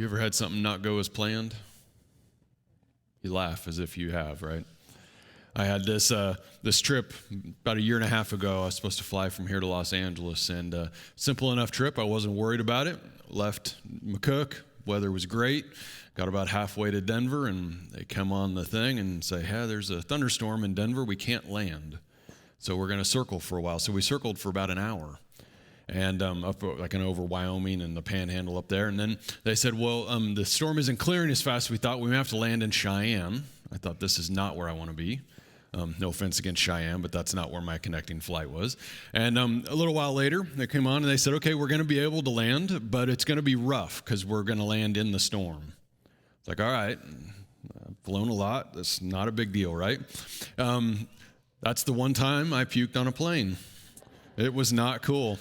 ever had something not go as planned? You laugh as if you have, right? I had this trip about a year and a half ago. I was supposed to fly from here to Los Angeles, and simple enough trip. I wasn't worried about it. Left McCook. Weather was great. Got about halfway to Denver, and they come on the thing and say, hey, there's a thunderstorm in Denver. We can't land. So we're going to circle for a while. So we circled for about an hour. And up like over Wyoming and the Panhandle up there. And then they said, well, the storm isn't clearing as fast as we thought. We may have to land in Cheyenne. I thought, this is not where I want to be. No offense against Cheyenne, but that's not where my connecting flight was. And a little while later, they came on and they said, okay, we're going to be able to land, but it's going to be rough because we're going to land in the storm. It's like, all right, I've flown a lot. That's not a big deal, right? That's the one time I puked on a plane. It was not cool.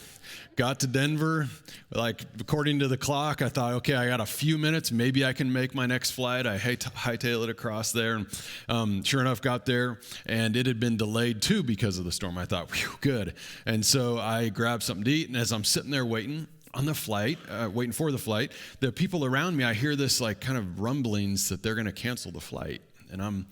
Got to Denver, like according to the clock, I thought, okay, I got a few minutes. Maybe I can make my next flight. I hightail it across there. And sure enough, got there, and it had been delayed too because of the storm. I thought, whew, good. And so I grabbed something to eat, and as I'm sitting there waiting on the flight, waiting for the flight, the people around me, I hear this like kind of rumblings that they're going to cancel the flight. And I'm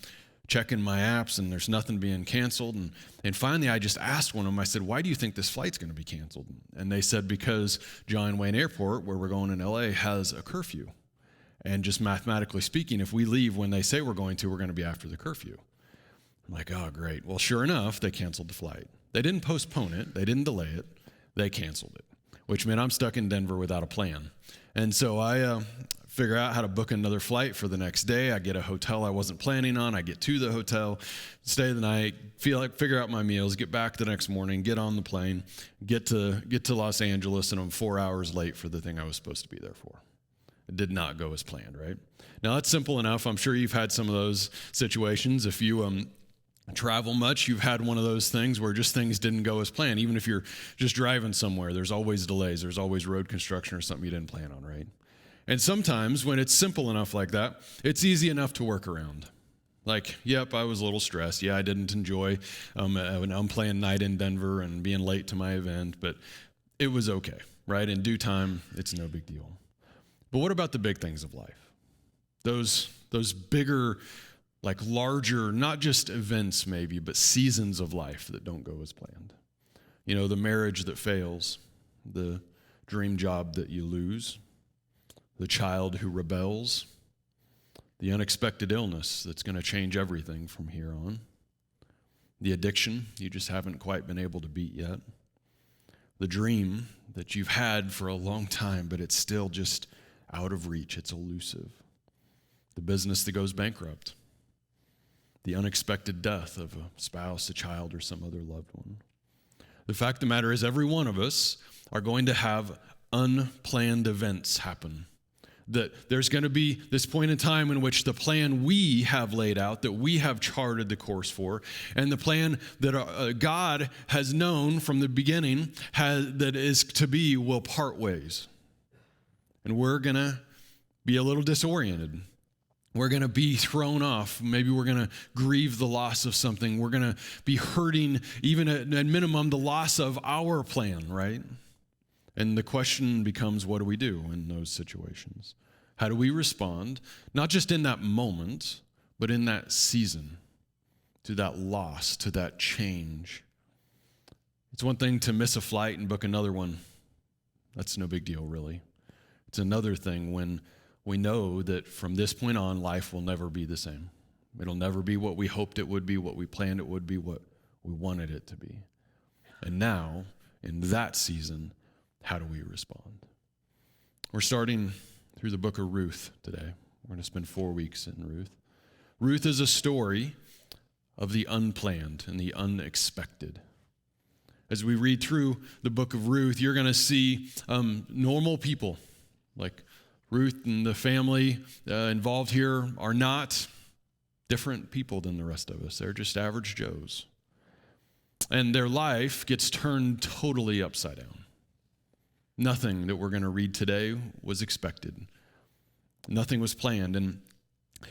checking my apps, and there's nothing being canceled. And finally, I just asked one of them, I said, why do you think this flight's going to be canceled? And they said, because John Wayne Airport, where we're going in LA, has a curfew. And just mathematically speaking, if we leave when they say we're going to be after the curfew. I'm like, oh, great. Well, sure enough, they canceled the flight. They didn't postpone it. They didn't delay it. They canceled it, which meant I'm stuck in Denver without a plan. And so I figure out how to book another flight for the next day. I get a hotel I wasn't planning on. I get to the hotel, stay the night, figure out my meals, get back the next morning, get on the plane, get to Los Angeles, and I'm 4 hours late for the thing I was supposed to be there for. It did not go as planned, right? Now, that's simple enough. I'm sure you've had some of those situations. If you travel much, you've had one of those things where just things didn't go as planned. Even if you're just driving somewhere, there's always delays. There's always road construction or something you didn't plan on, right? And sometimes when it's simple enough like that, it's easy enough to work around. Like, yep, I was a little stressed. Yeah, I didn't enjoy an unplanned night in Denver and being late to my event, but it was okay, right? In due time, it's no big deal. But what about the big things of life? Those bigger, like larger, not just events maybe, but seasons of life that don't go as planned. You know, the marriage that fails, the dream job that you lose, the child who rebels, the unexpected illness that's going to change everything from here on, the addiction you just haven't quite been able to beat yet, the dream that you've had for a long time, but it's still just out of reach, it's elusive, the business that goes bankrupt, the unexpected death of a spouse, a child, or some other loved one. The fact of the matter is, every one of us are going to have unplanned events happen. That there's going to be this point in time in which the plan we have laid out, that we have charted the course for, and the plan that God has known from the beginning that is to be will part ways. And we're going to be a little disoriented. We're going to be thrown off. Maybe we're going to grieve the loss of something. We're going to be hurting, even at minimum, the loss of our plan, right? And the question becomes, what do we do in those situations? How do we respond, not just in that moment, but in that season, to that loss, to that change? It's one thing to miss a flight and book another one. That's no big deal, really. It's another thing when we know that from this point on, life will never be the same. It'll never be what we hoped it would be, what we planned it would be, what we wanted it to be. And now, in that season, how do we respond? We're starting through the book of Ruth today. We're going to spend 4 weeks in Ruth. Ruth is a story of the unplanned and the unexpected. As we read through the book of Ruth, you're going to see normal people. Like Ruth and the family involved here are not different people than the rest of us. They're just average Joes. And their life gets turned totally upside down. Nothing that we're going to read today was expected. Nothing was planned. And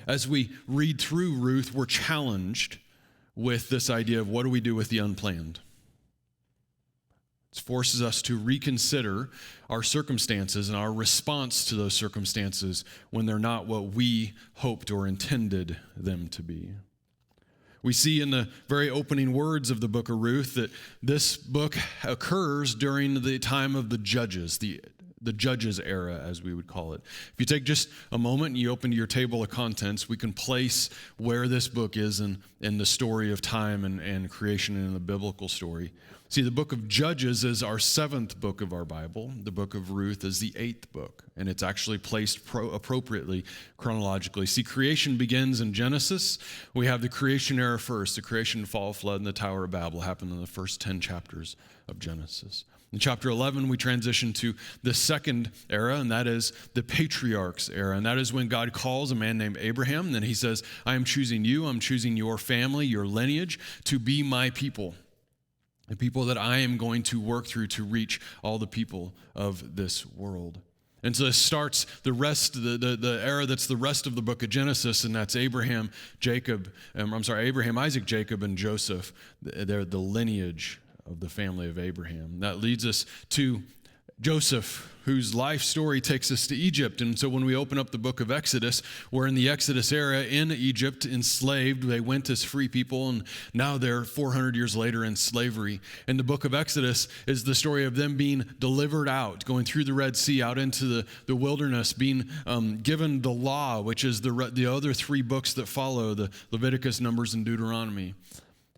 as we read through Ruth, we're challenged with this idea of what do we do with the unplanned? It forces us to reconsider our circumstances and our response to those circumstances when they're not what we hoped or intended them to be. We see in the very opening words of the book of Ruth that this book occurs during the time of the Judges, the Judges era, as we would call it. If you take just a moment and you open your table of contents, we can place where this book is in the story of time and creation and in the biblical story. See, the book of Judges is our 7th book of our Bible. The book of Ruth is the 8th book, and it's actually placed appropriately chronologically. See, creation begins in Genesis. We have the creation era first. The creation, fall, flood, and the Tower of Babel happened in the first 10 chapters of Genesis. In chapter 11, we transition to the second era, and that is the patriarchs era. And that is when God calls a man named Abraham, and then he says, I am choosing you, I'm choosing your family, your lineage, to be my people. The people that I am going to work through to reach all the people of this world. And so this starts the rest, the era that's the rest of the book of Genesis, and that's Abraham, Isaac, Jacob, and Joseph. They're the lineage of the family of Abraham. That leads us to Joseph, whose life story takes us to Egypt. And so when we open up the book of Exodus, we're in the Exodus era in Egypt, enslaved. They went as free people, and now they're 400 years later in slavery. And the book of Exodus is the story of them being delivered out, going through the Red Sea, out into the wilderness, being given the law, which is the other 3 books that follow, the Leviticus, Numbers, and Deuteronomy.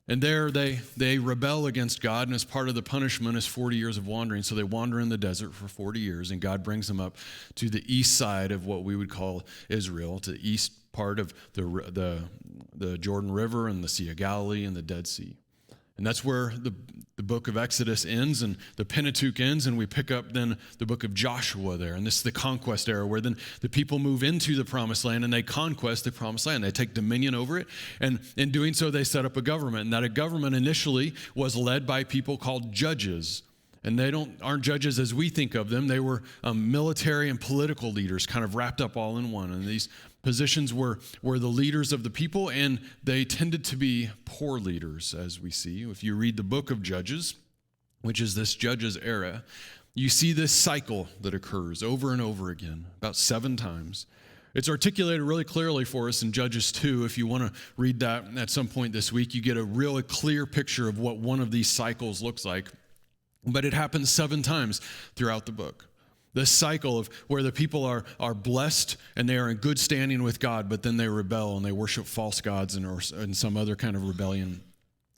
And there they rebel against God, and as part of the punishment is 40 years of wandering. So they wander in the desert for 40 years, and God brings them up to the east side of what we would call Israel, to the east part of the Jordan River and the Sea of Galilee and the Dead Sea. And that's where the book of Exodus ends and the Pentateuch ends, and we pick up then the book of Joshua there. And this is the conquest era, where then the people move into the promised land and they conquest the promised land. They take dominion over it, and in doing so they set up a government. And that a government initially was led by people called judges. And they aren't judges as we think of them. They were military and political leaders, kind of wrapped up all in one. And these positions were the leaders of the people, and they tended to be poor leaders, as we see. If you read the book of Judges, which is this Judges era, you see this cycle that occurs over and over again, about 7 times. It's articulated really clearly for us in Judges 2. If you want to read that at some point this week, you get a really clear picture of what one of these cycles looks like. But it happens 7 times throughout the book. This cycle of where the people are blessed and they are in good standing with God, but then they rebel and they worship false gods and some other kind of rebellion.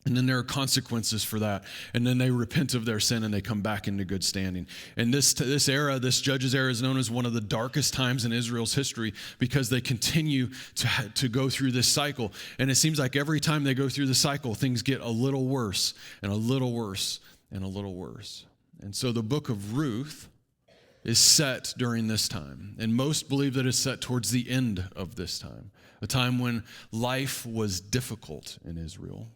And then there are consequences for that. And then they repent of their sin and they come back into good standing. And this era, this Judges era, is known as one of the darkest times in Israel's history because they continue to go through this cycle. And it seems like every time they go through the cycle, things get a little worse and a little worse and a little worse. And so the book of Ruth is set during this time. And most believe that it's set towards the end of this time, a time when life was difficult in Israel.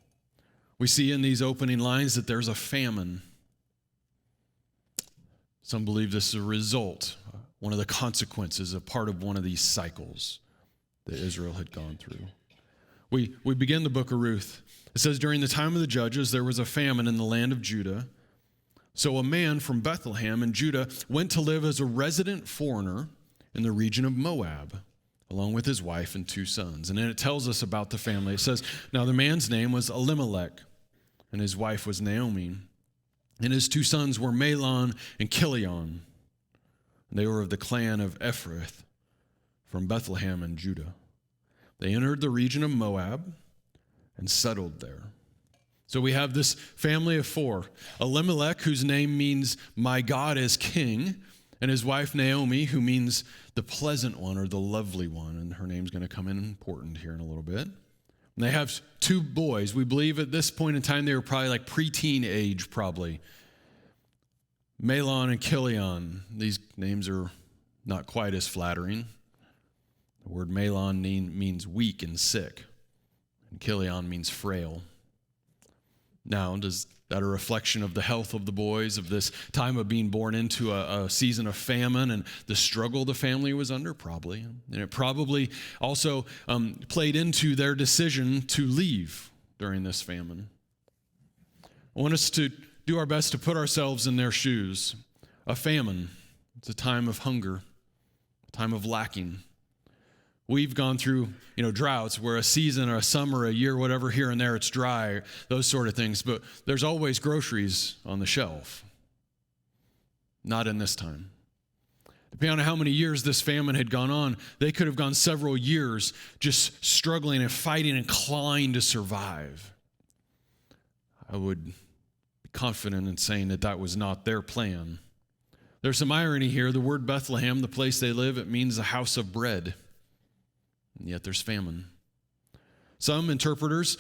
We see in these opening lines that there's a famine. Some believe this is a result, one of the consequences, a part of one of these cycles that Israel had gone through. We begin the book of Ruth. It says, during the time of the judges, there was a famine in the land of Judah. So a man from Bethlehem in Judah went to live as a resident foreigner in the region of Moab, along with his wife and 2 sons. And then it tells us about the family. It says, now the man's name was Elimelech, and his wife was Naomi. And his 2 sons were Mahlon and Chilion. And they were of the clan of Ephrath from Bethlehem in Judah. They entered the region of Moab and settled there. So we have this family of 4. Elimelech, whose name means my God is king, and his wife Naomi, who means the pleasant one or the lovely one, and her name's going to come in important here in a little bit. And they have 2 boys. We believe at this point in time they were probably like preteen age, probably. Mahlon and Chilion. These names are not quite as flattering. The word Mahlon means weak and sick, and Chilion means frail. Now, is that a reflection of the health of the boys, of this time of being born into a season of famine and the struggle the family was under? Probably. And it probably also played into their decision to leave during this famine. I want us to do our best to put ourselves in their shoes. A famine, it's a time of hunger, a time of lacking. We've gone through, droughts where a season or a summer, a year, whatever, here and there, it's dry, those sort of things. But there's always groceries on the shelf. Not in this time. Depending on how many years this famine had gone on, they could have gone several years just struggling and fighting and clawing to survive. I would be confident in saying that was not their plan. There's some irony here. The word Bethlehem, the place they live, it means a house of bread. And yet there's famine. Some interpreters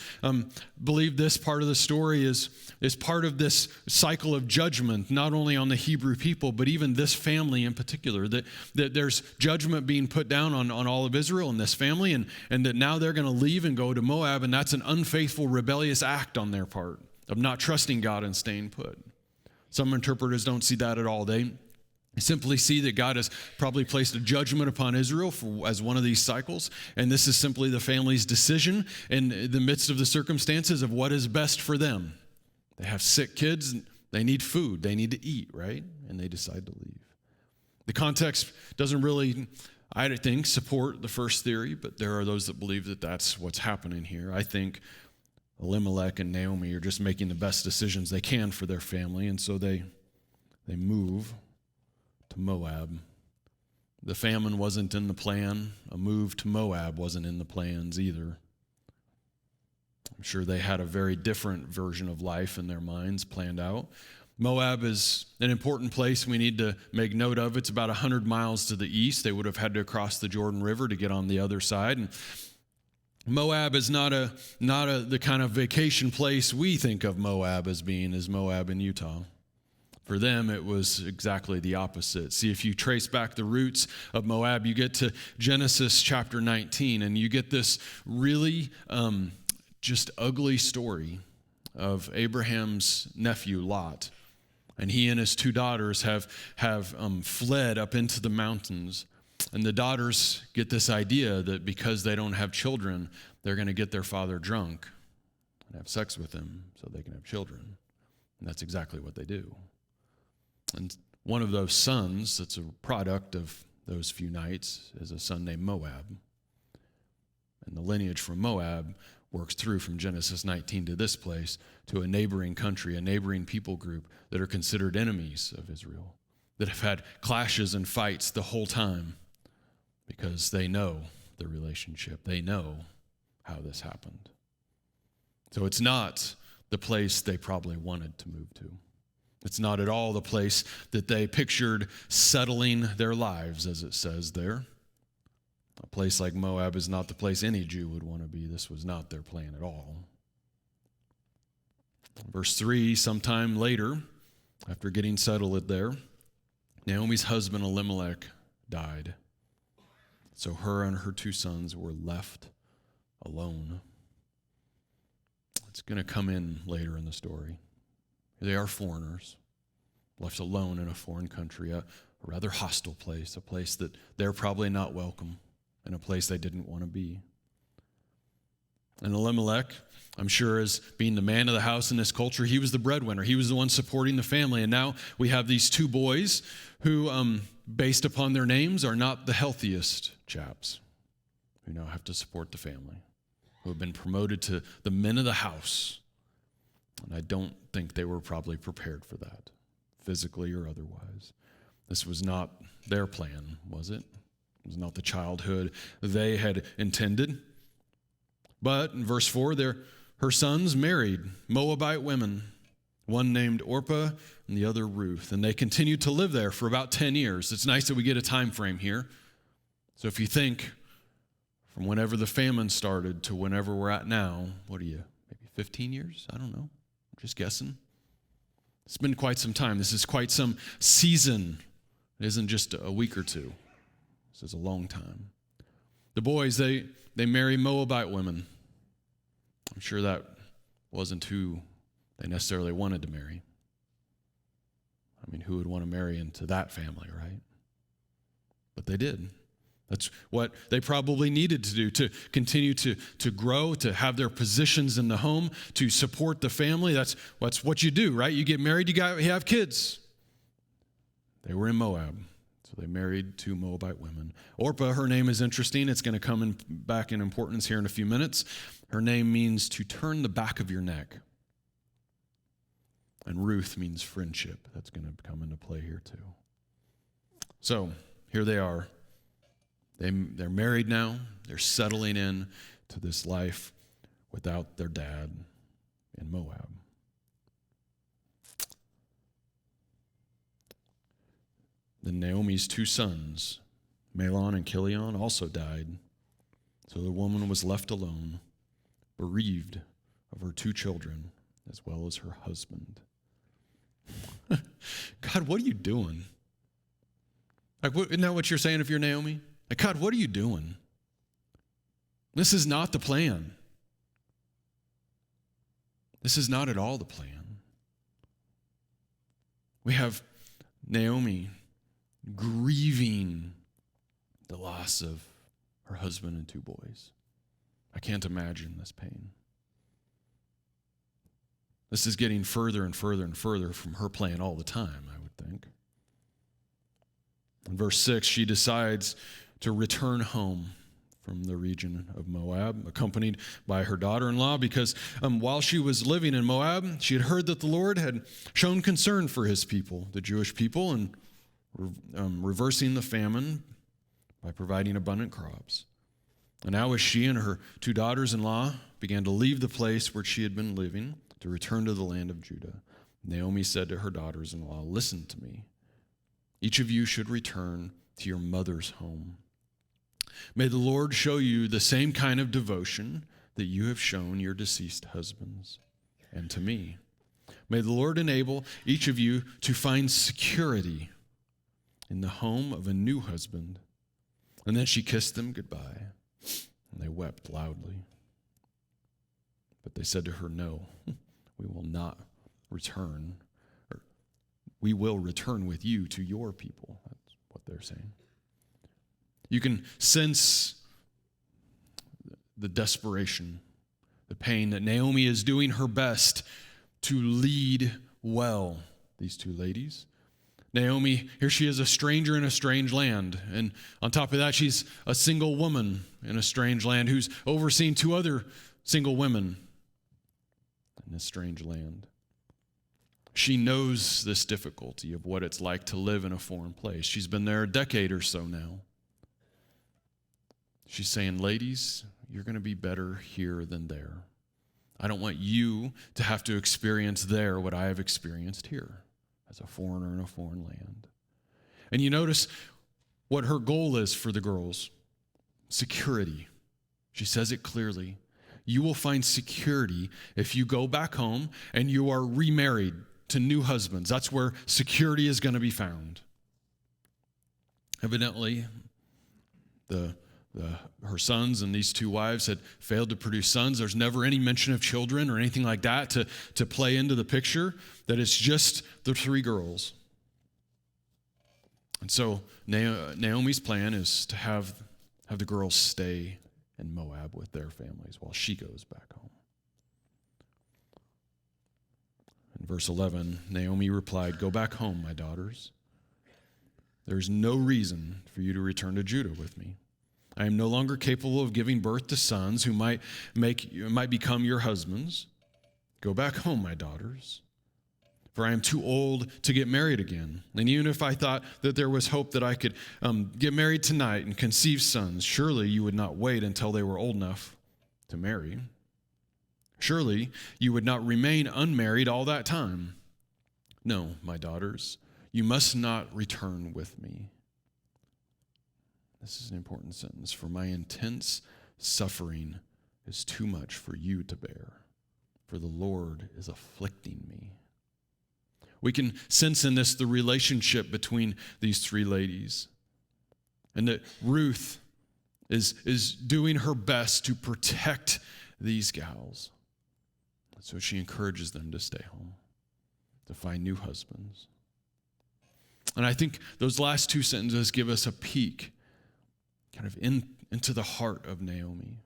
believe this part of the story is part of this cycle of judgment, not only on the Hebrew people, but even this family in particular, that there's judgment being put down on all of Israel and this family, and that now they're going to leave and go to Moab, and that's an unfaithful, rebellious act on their part of not trusting God and staying put. Some interpreters don't see that at all. They simply see that God has probably placed a judgment upon Israel as one of these cycles, and this is simply the family's decision in the midst of the circumstances of what is best for them. They have sick kids, and they need food, they need to eat, right? And they decide to leave. The context doesn't really, I think, support the first theory, but there are those that believe that that's what's happening here. I think Elimelech and Naomi are just making the best decisions they can for their family, and so they move to Moab. The famine wasn't in the plan. A move to Moab wasn't in the plans either. I'm sure they had a very different version of life in their minds planned out. Moab is an important place we need to make note of. It's about 100 miles to the east. They would have had to cross the Jordan River to get on the other side. And Moab is not the kind of vacation place we think of Moab as being, as Moab in Utah. For them, it was exactly the opposite. See, if you trace back the roots of Moab, you get to Genesis chapter 19, and you get this really just ugly story of Abraham's nephew, Lot. And he and his two daughters have fled up into the mountains. And the daughters get this idea that because they don't have children, they're going to get their father drunk and have sex with him so they can have children. And that's exactly what they do. And one of those sons that's a product of those few nights is a son named Moab. And the lineage from Moab works through from Genesis 19 to this place to a neighboring country, a neighboring people group that are considered enemies of Israel, that have had clashes and fights the whole time because they know the relationship. They know how this happened. So it's not the place they probably wanted to move to. It's not at all the place that they pictured settling their lives, as it says there. A place like Moab is not the place any Jew would want to be. This was not their plan at all. Verse 3, sometime later, after getting settled there, Naomi's husband Elimelech died. So her and her two sons were left alone. It's going to come in later in the story. They are foreigners, left alone in a foreign country, a rather hostile place, a place that they're probably not welcome, and a place they didn't want to be. And Elimelech, I'm sure, as being the man of the house in this culture, he was the breadwinner. He was the one supporting the family. And now we have these two boys who, based upon their names, are not the healthiest chaps, who now have to support the family, who have been promoted to the men of the house. And I don't think they were probably prepared for that, physically or otherwise. This was not their plan, was it? It was not the childhood they had intended. But in verse 4, her sons married Moabite women, one named Orpah and the other Ruth. And they continued to live there for about 10 years. It's nice that we get a time frame here. So if you think from whenever the famine started to whenever we're at now, what are you, maybe 15 years? I don't know. Just guessing. It's been quite some time. This is quite some season. It isn't just a week or two. This is a long time. The boys, they marry Moabite women. I'm sure that wasn't who they necessarily wanted to marry. I mean, who would want to marry into that family, right? But they did. That's what they probably needed to do to continue to grow, to have their positions in the home, to support the family. That's what you do, right? You get married, you have kids. They were in Moab, so they married 2 Moabite women. Orpah, her name is interesting. It's going to come back in importance here in a few minutes. Her name means to turn the back of your neck. And Ruth means friendship. That's going to come into play here too. So here they are. They're married now. They're settling in to this life without their dad in Moab. Then Naomi's 2 sons, Mahlon and Chilion, also died. So the woman was left alone, bereaved of her 2 children, as well as her husband. God, what are you doing? Isn't that what you're saying if you're Naomi? God, what are you doing? This is not the plan. This is not at all the plan. We have Naomi grieving the loss of her husband and 2 boys. I can't imagine this pain. This is getting further and further and further from her plan all the time, I would think. In verse 6, she decides to return home from the region of Moab, accompanied by her daughter-in-law, because while she was living in Moab, she had heard that the Lord had shown concern for his people, the Jewish people, and reversing the famine by providing abundant crops. And now as she and her 2 daughters-in-law began to leave the place where she had been living to return to the land of Judah, Naomi said to her daughters-in-law, "Listen to me. Each of you should return to your mother's home. May the Lord show you the same kind of devotion that you have shown your deceased husbands and to me. May the Lord enable each of you to find security in the home of a new husband." And then she kissed them goodbye, and they wept loudly. But they said to her, "No, we will not return. We will return with you to your people." That's what they're saying. You can sense the desperation, the pain that Naomi is doing her best to lead well these 2 ladies. Naomi, here she is, a stranger in a strange land. And on top of that, she's a single woman in a strange land who's overseeing 2 other single women in this strange land. She knows this difficulty of what it's like to live in a foreign place. She's been there a decade or so now. She's saying, "Ladies, you're going to be better here than there. I don't want you to have to experience there what I have experienced here as a foreigner in a foreign land." And you notice what her goal is for the girls: security. She says it clearly. You will find security if you go back home and you are remarried to new husbands. That's where security is going to be found. Evidently, her sons and these 2 wives had failed to produce sons. There's never any mention of children or anything like that to play into the picture, that it's just the 3 girls. And so Naomi's plan is to have the girls stay in Moab with their families while she goes back home. In verse 11, Naomi replied, "Go back home, my daughters. There is no reason for you to return to Judah with me. I am no longer capable of giving birth to sons who might become your husbands. Go back home, my daughters, for I am too old to get married again. And even if I thought that there was hope that I could get married tonight and conceive sons, surely you would not wait until they were old enough to marry. Surely you would not remain unmarried all that time. No, my daughters, you must not return with me." This is an important sentence. "For my intense suffering is too much for you to bear, for the Lord is afflicting me." We can sense in this the relationship between these 3 ladies, and that Ruth is doing her best to protect these gals. So she encourages them to stay home, to find new husbands. And I think those last 2 sentences give us a peek kind of into the heart of Naomi.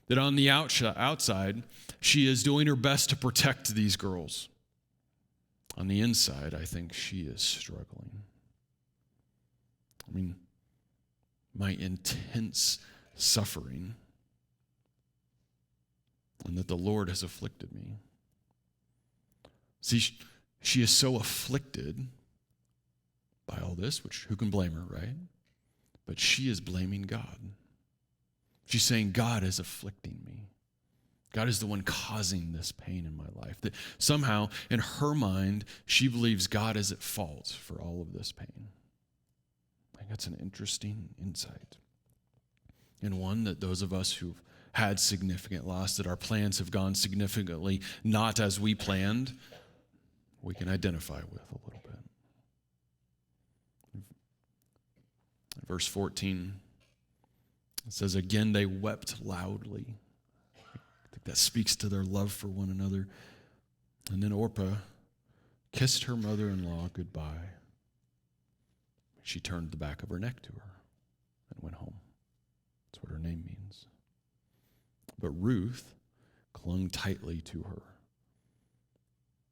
That on the outside, she is doing her best to protect these girls. On the inside, I think she is struggling. I mean, my intense suffering, and that the Lord has afflicted me. See, she is so afflicted by all this, which who can blame her, right? But she is blaming God. She's saying, God is afflicting me. God is the one causing this pain in my life. That somehow, in her mind, she believes God is at fault for all of this pain. I think that's an interesting insight. And one that those of us who've had significant loss, that our plans have gone significantly not as we planned, we can identify with a little bit. Verse 14, it says, again, they wept loudly. I think that speaks to their love for one another. And then Orpah kissed her mother-in-law goodbye. She turned the back of her neck to her and went home. That's what her name means. But Ruth clung tightly to her.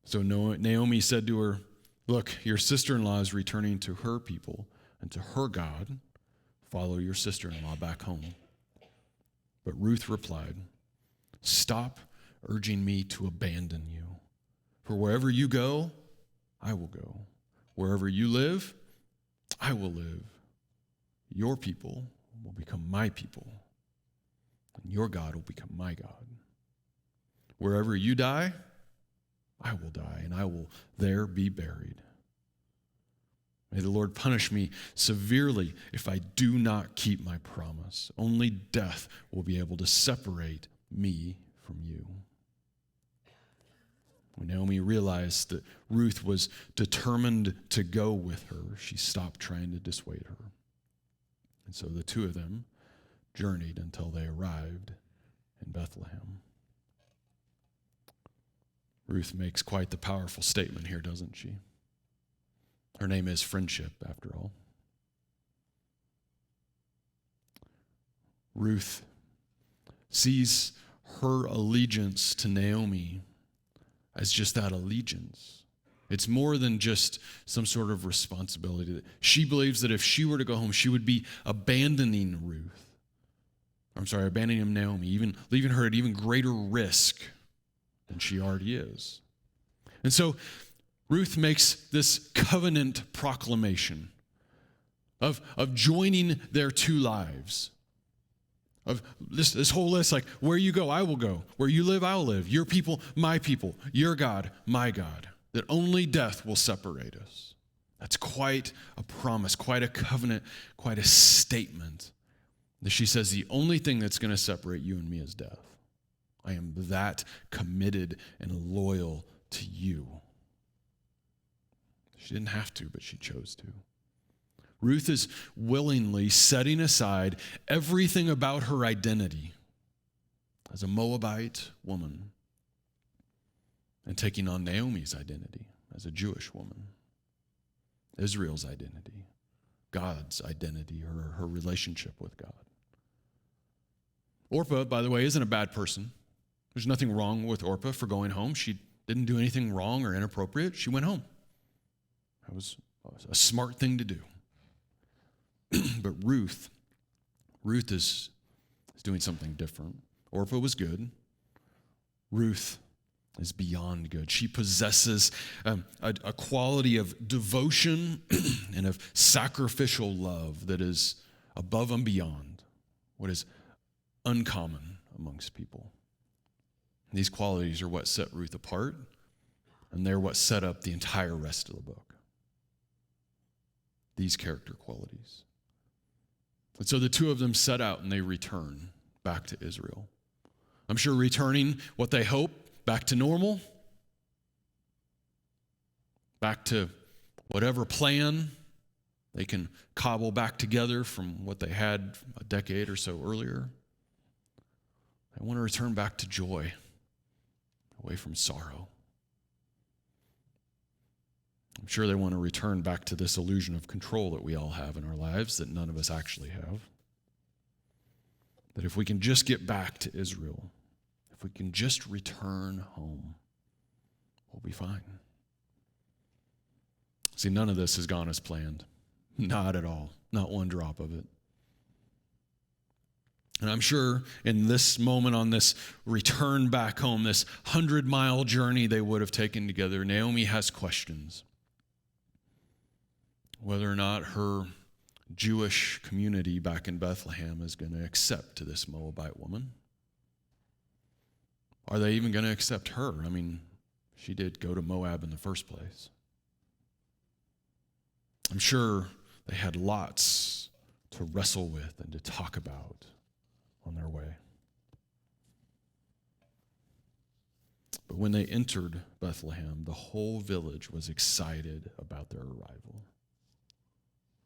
So Naomi said to her, look, your sister-in-law is returning to her people and to her God. Follow your sister-in-law back home. But Ruth replied, stop urging me to abandon you. For wherever you go, I will go. Wherever you live, I will live. Your people will become my people, and your God will become my God. Wherever you die, I will die, and I will there be buried. May the Lord punish me severely if I do not keep my promise. Only death will be able to separate me from you. When Naomi realized that Ruth was determined to go with her, she stopped trying to dissuade her. And so the two of them journeyed until they arrived in Bethlehem. Ruth makes quite the powerful statement here, doesn't she? Her name is friendship, after all. Ruth sees her allegiance to Naomi as just that allegiance. It's more than just some sort of responsibility. She believes that if she were to go home, she would be abandoning Naomi, even leaving her at even greater risk than she already is. And so Ruth makes this covenant proclamation of joining their two lives. Of this whole list, like, where you go, I will go. Where you live, I will live. Your people, my people. Your God, my God. That only death will separate us. That's quite a promise, quite a covenant, quite a statement. That she says the only thing that's going to separate you and me is death. I am that committed and loyal to you. She didn't have to, but she chose to. Ruth is willingly setting aside everything about her identity as a Moabite woman and taking on Naomi's identity as a Jewish woman, Israel's identity, God's identity, her relationship with God. Orpah, by the way, isn't a bad person. There's nothing wrong with Orpah for going home. She didn't do anything wrong or inappropriate. She went home. That was a smart thing to do. But Ruth is doing something different. Orpah was good. Ruth is beyond good. She possesses a quality of devotion and of sacrificial love that is above and beyond what is uncommon amongst people. These qualities are what set Ruth apart, and they're what set up the entire rest of the book. These character qualities. And so the two of them set out and they return back to Israel. I'm sure returning what they hope, back to normal, back to whatever plan they can cobble back together from what they had a decade or so earlier. They want to return back to joy, away from sorrow. I'm sure they want to return back to this illusion of control that we all have in our lives that none of us actually have. that if we can just get back to Israel, if we can just return home, we'll be fine. See, none of this has gone as planned. Not at all. Not one drop of it. And I'm sure in this moment on this return back home, this 100-mile journey they would have taken together, Naomi has questions. Whether or not her Jewish community back in Bethlehem is going to accept this Moabite woman. Are they even going to accept her? I mean, she did go to Moab in the first place. I'm sure they had lots to wrestle with and to talk about on their way. But when they entered Bethlehem, the whole village was excited about their arrival.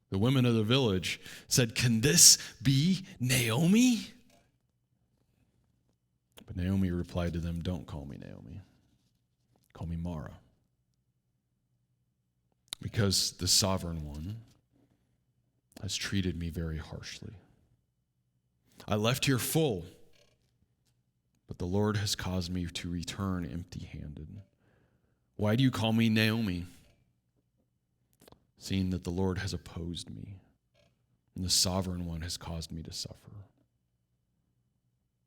The women of the village said, "Can this be Naomi?" But Naomi replied to them, "Don't call me Naomi. Call me Mara. Because the sovereign one has treated me very harshly. I left here full, but the Lord has caused me to return empty-handed. Why do you call me Naomi? Seeing that the Lord has opposed me, and the sovereign one has caused me to suffer."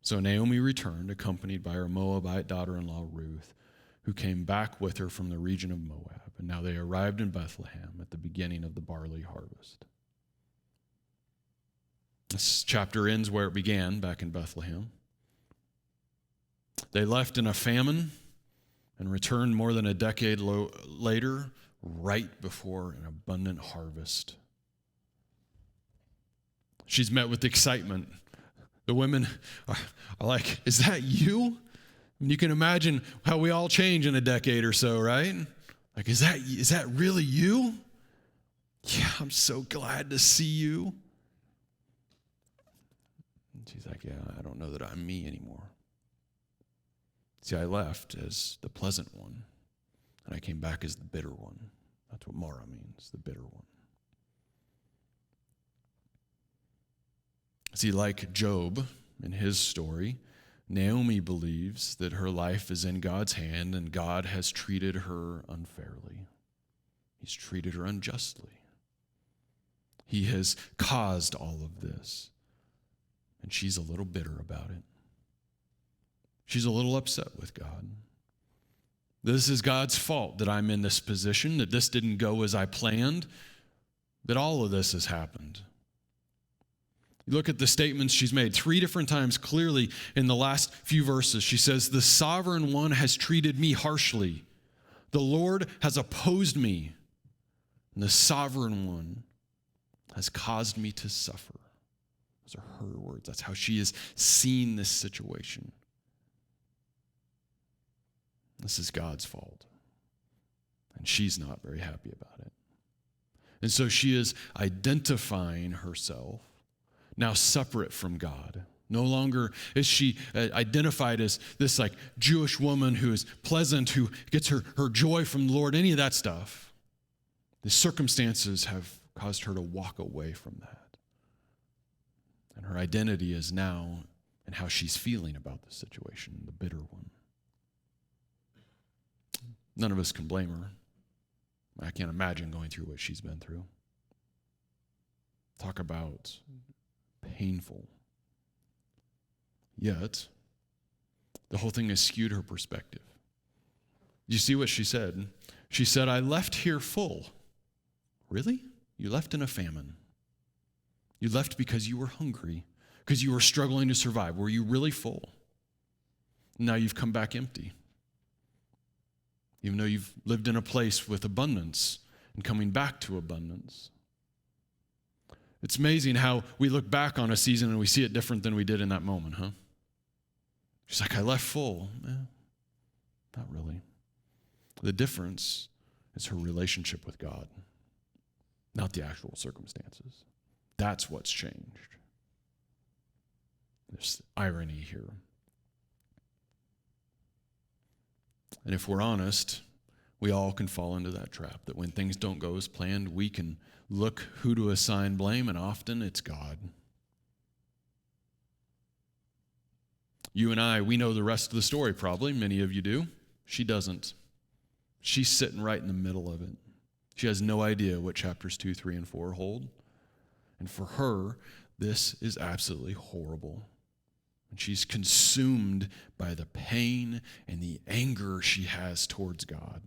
So Naomi returned, accompanied by her Moabite daughter-in-law Ruth, who came back with her from the region of Moab. And now they arrived in Bethlehem at the beginning of the barley harvest. This chapter ends where it began, back in Bethlehem. They left in a famine and returned more than a decade later, right before an abundant harvest. She's met with excitement. The women are like, "Is that you?" And you can imagine how we all change in a decade or so, right? Like, is that really you? Yeah, I'm so glad to see you. And she's like, "Yeah, I don't know that I'm me anymore. See, I left as the pleasant one, and I came back as the bitter one." That's what Mara means, the bitter one. See, like Job in his story, Naomi believes that her life is in God's hand and God has treated her unfairly. He's treated her unjustly. He has caused all of this. And she's a little bitter about it. She's a little upset with God. This is God's fault that I'm in this position, that this didn't go as I planned, that all of this has happened. You look at the statements she's made 3 different times clearly in the last few verses. She says, "The sovereign one has treated me harshly. The Lord has opposed me. And the sovereign one has caused me to suffer." Those are her words. That's how she has seen this situation. This is God's fault. And she's not very happy about it. And so she is identifying herself now separate from God. No longer is she identified as this like Jewish woman who is pleasant, who gets her joy from the Lord, any of that stuff. The circumstances have caused her to walk away from that. And her identity is now in how she's feeling about the situation, the bitter one. None of us can blame her. I can't imagine going through what she's been through. Talk about painful. Yet, the whole thing has skewed her perspective. You see what she said? She said, "I left here full." Really? You left in a famine. You left because you were hungry, because you were struggling to survive. Were you really full? Now you've come back empty. Even though you've lived in a place with abundance and coming back to abundance. It's amazing how we look back on a season and we see it different than we did in that moment, huh? She's like, "I left full." Not really. The difference is her relationship with God, not the actual circumstances. That's what's changed. There's irony here. And if we're honest, we all can fall into that trap, that when things don't go as planned, we can look who to assign blame, and often it's God. You and I, we know the rest of the story probably. Many of you do. She doesn't. She's sitting right in the middle of it. She has no idea what chapters 2, 3, and 4 hold. And for her, this is absolutely horrible. And she's consumed by the pain and the anger she has towards God.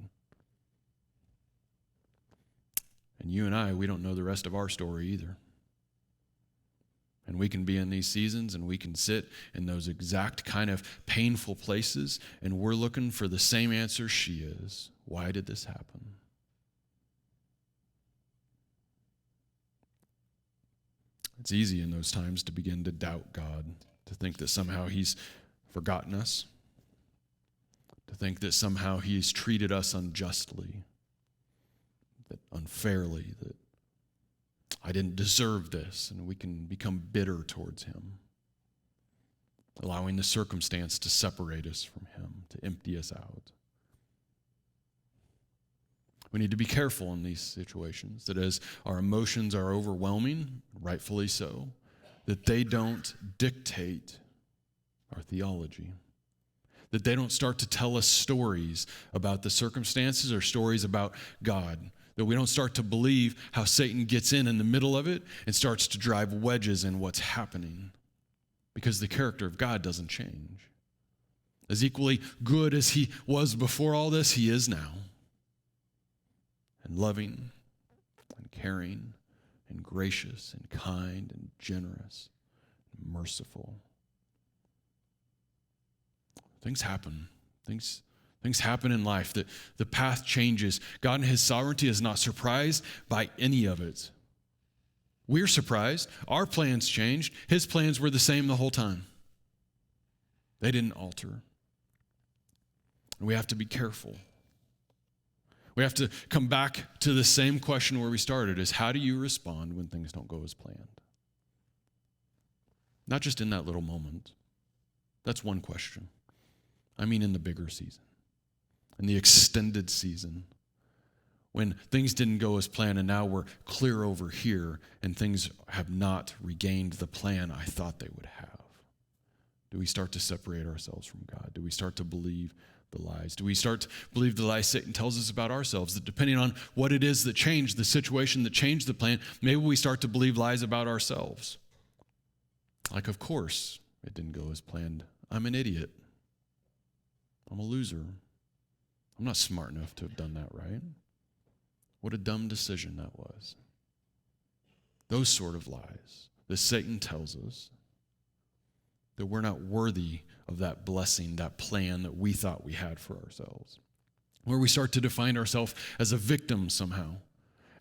And you and I, we don't know the rest of our story either. And we can be in these seasons and we can sit in those exact kind of painful places and we're looking for the same answer she is. Why did this happen? It's easy in those times to begin to doubt God, to think that somehow he's forgotten us, to think that somehow he's treated us unjustly, that unfairly, that I didn't deserve this, and we can become bitter towards him, allowing the circumstance to separate us from him, to empty us out. We need to be careful in these situations, that as our emotions are overwhelming, rightfully so, that they don't dictate our theology, that they don't start to tell us stories about the circumstances or stories about God, that we don't start to believe how Satan gets in the middle of it and starts to drive wedges in what's happening, because the character of God doesn't change. As equally good as he was before all this, he is now. And loving and caring and gracious and kind and generous and merciful. Things happen. Things happen in life, that the path changes. God in his sovereignty is not surprised by any of it. We're surprised. Our plans changed. His plans were the same the whole time. They didn't alter. And we have to be careful. We have to come back to the same question where we started, is how do you respond when things don't go as planned? Not just in that little moment. That's one question. I mean in the bigger season, in the extended season, when things didn't go as planned and now we're clear over here and things have not regained the plan I thought they would have. Do we start to separate ourselves from God? Do we start to believe the lies? Do we start to believe the lies Satan tells us about ourselves? That depending on what it is that changed, the situation that changed the plan, maybe we start to believe lies about ourselves. Like, of course, it didn't go as planned. I'm an idiot. I'm a loser. I'm not smart enough to have done that right. What a dumb decision that was. Those sort of lies that Satan tells us, that we're not worthy of that blessing, that plan that we thought we had for ourselves. Where we start to define ourselves as a victim somehow.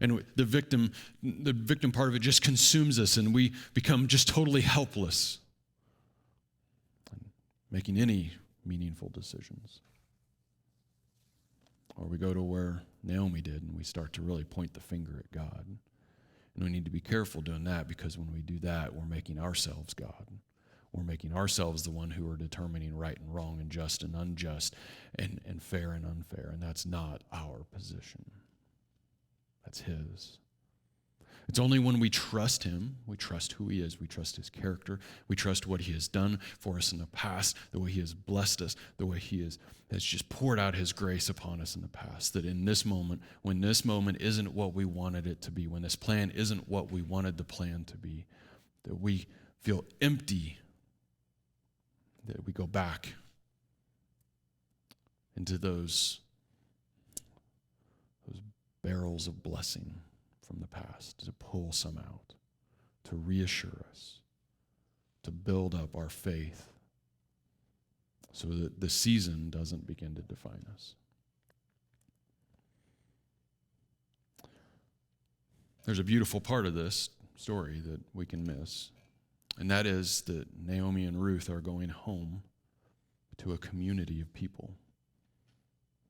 And the victim part of it just consumes us and we become just totally helpless in making any meaningful decisions. Or we go to where Naomi did and we start to really point the finger at God. And we need to be careful doing that, because when we do that, we're making ourselves God. We're making ourselves the one who are determining right and wrong and just and unjust and fair and unfair. And that's not our position. That's his. It's only when we trust him, we trust who he is, we trust his character, we trust what he has done for us in the past, the way he has blessed us, the way he has just poured out his grace upon us in the past, that in this moment, when this moment isn't what we wanted it to be, when this plan isn't what we wanted the plan to be, that we feel empty, that we go back into those barrels of blessing from the past, to pull some out, to reassure us, to build up our faith so that the season doesn't begin to define us. There's a beautiful part of this story that we can miss, and that is that Naomi and Ruth are going home to a community of people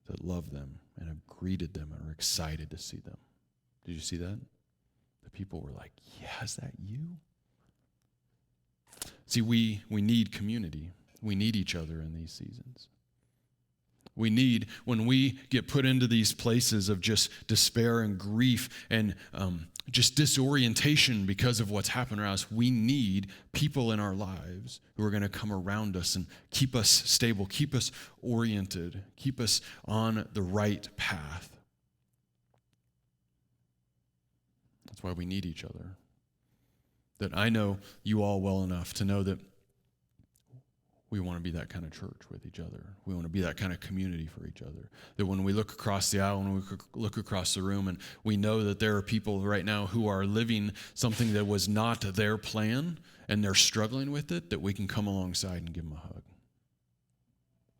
that love them and have greeted them and are excited to see them. Did you see that? The people were like, yeah, is that you? See, we need community. We need each other in these seasons. We need, when we get put into these places of just despair and grief and just disorientation because of what's happened around us, we need people in our lives who are going to come around us and keep us stable, keep us oriented, keep us on the right path. That's why we need each other. That I know you all well enough to know that we want to be that kind of church with each other. We want to be that kind of community for each other. That when we look across the aisle, when we look across the room, and we know that there are people right now who are living something that was not their plan, and they're struggling with it, that we can come alongside and give them a hug.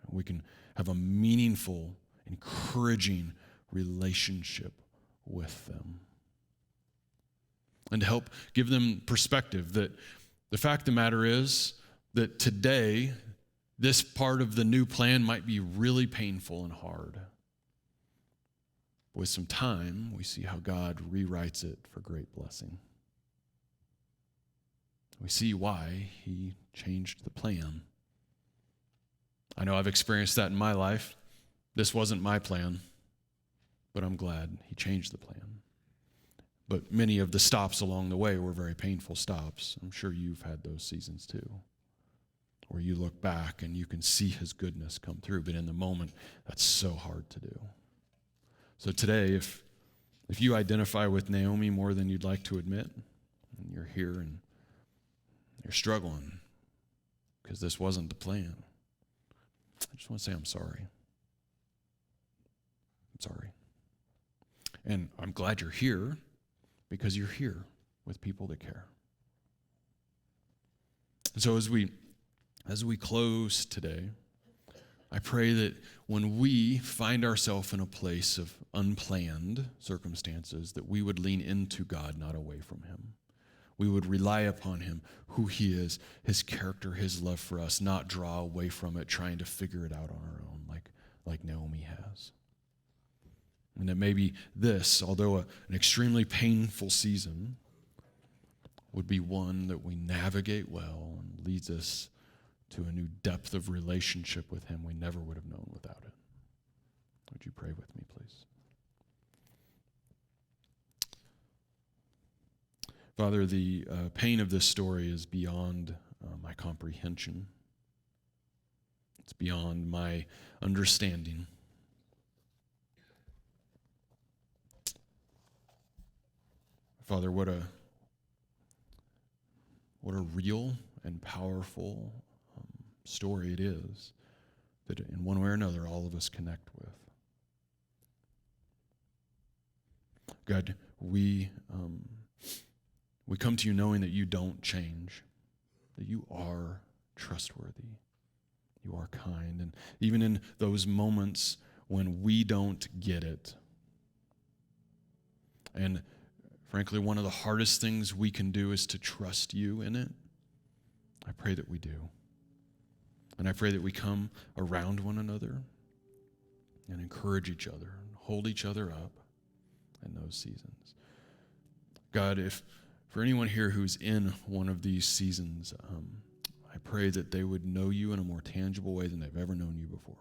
We can have a meaningful, encouraging relationship with them. And to help give them perspective that the fact of the matter is that today, this part of the new plan might be really painful and hard. With some time, we see how God rewrites it for great blessing. We see why he changed the plan. I know I've experienced that in my life. This wasn't my plan, but I'm glad he changed the plan. But many of the stops along the way were very painful stops. I'm sure you've had those seasons too, where you look back and you can see his goodness come through, but in the moment, that's so hard to do. So today, if you identify with Naomi more than you'd like to admit, and you're here and you're struggling because this wasn't the plan, I just want to say I'm sorry. I'm sorry. And I'm glad you're here because you're here with people that care. And so as we close today, I pray that when we find ourselves in a place of unplanned circumstances, that we would lean into God, not away from him. We would rely upon him, who he is, his character, his love for us, not draw away from it, trying to figure it out on our own like Naomi has. And that maybe this, although an extremely painful season, would be one that we navigate well and leads us to a new depth of relationship with him we never would have known without it. Would you pray with me, please? Father, the pain of this story is beyond my comprehension. It's beyond my understanding. Father, what a real and powerful story it is that in one way or another all of us connect with. God, we come to you knowing that you don't change, that you are trustworthy, you are kind, and even in those moments when we don't get it, and frankly, one of the hardest things we can do is to trust you in it. I pray that we do. And I pray that we come around one another and encourage each other and hold each other up in those seasons. God, if for anyone here who's in one of these seasons, I pray that they would know you in a more tangible way than they've ever known you before.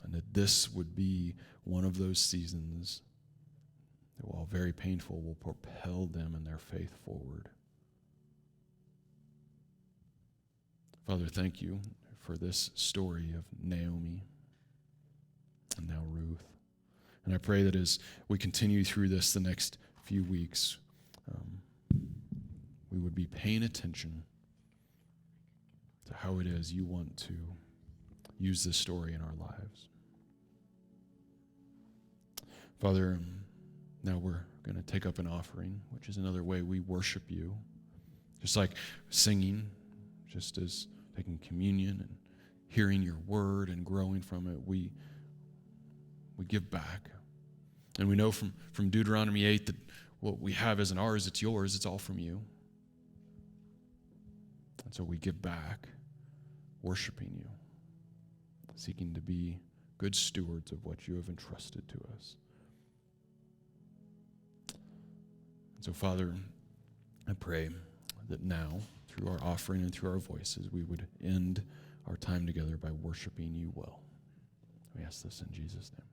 And that this would be one of those seasons that, while very painful, will propel them in their faith forward. Father, thank you for this story of Naomi and now Ruth. And I pray that as we continue through this the next few weeks, we would be paying attention to how it is you want to use this story in our lives. Father, now we're going to take up an offering, which is another way we worship you. Just like singing, just as taking communion and hearing your word and growing from it, we give back. And we know from Deuteronomy 8 that what we have isn't ours, it's yours, it's all from you. And so we give back, worshiping you, seeking to be good stewards of what you have entrusted to us. And so, Father, I pray that now, through our offering and through our voices, we would end our time together by worshiping you well. We ask this in Jesus' name.